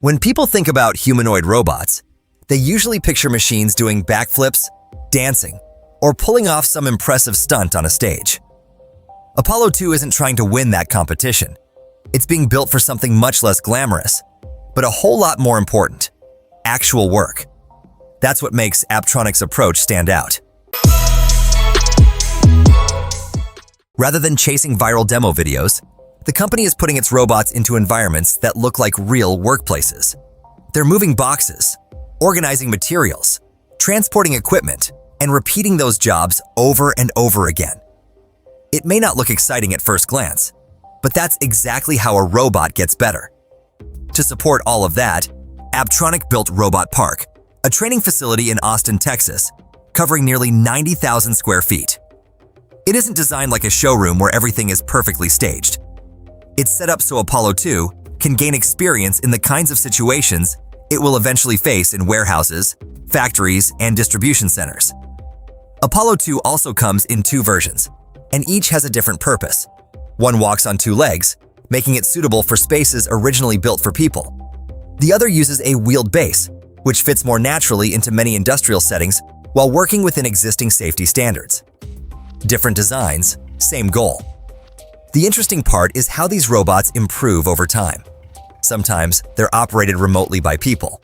When people think about humanoid robots, they usually picture machines doing backflips, dancing, or pulling off some impressive stunt on a stage. Apollo 2 isn't trying to win that competition. It's being built for something much less glamorous, but a whole lot more important: actual work. That's what makes Apptronik's approach stand out. Rather than chasing viral demo videos, the company is putting its robots into environments that look like real workplaces. They're moving boxes, organizing materials, transporting equipment, and repeating those jobs over and over again. It may not look exciting at first glance, but that's exactly how a robot gets better. To support all of that, Apptronik built Robot Park, a training facility in Austin, Texas, covering nearly 90,000 square feet. It isn't designed like a showroom where everything is perfectly staged. It's set up so Apollo 2 can gain experience in the kinds of situations it will eventually face in warehouses, factories, and distribution centers. Apollo 2 also comes in two versions, and each has a different purpose. One walks on two legs, making it suitable for spaces originally built for people. The other uses a wheeled base, which fits more naturally into many industrial settings while working within existing safety standards. Different designs, same goal. The interesting part is how these robots improve over time. Sometimes they're operated remotely by people.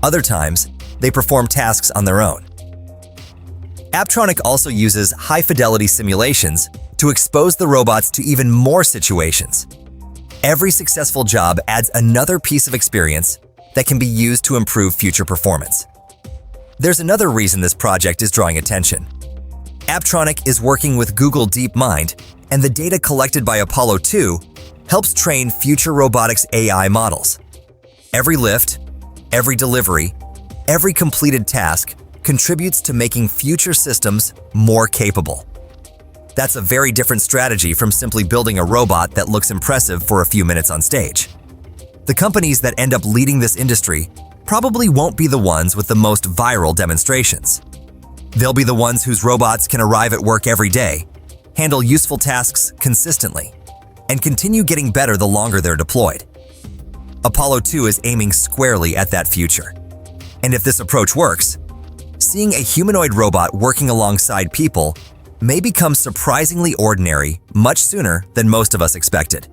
Other times, they perform tasks on their own. Apptronik also uses high-fidelity simulations to expose the robots to even more situations. Every successful job adds another piece of experience that can be used to improve future performance. There's another reason this project is drawing attention. Apptronik is working with Google DeepMind, and the data collected by Apollo 2 helps train future robotics AI models. Every lift, every delivery, every completed task contributes to making future systems more capable. That's a very different strategy from simply building a robot that looks impressive for a few minutes on stage. The companies that end up leading this industry probably won't be the ones with the most viral demonstrations. They'll be the ones whose robots can arrive at work every day, handle useful tasks consistently, and continue getting better the longer they're deployed. Apollo 2 is aiming squarely at that future. And if this approach works, seeing a humanoid robot working alongside people may become surprisingly ordinary much sooner than most of us expected.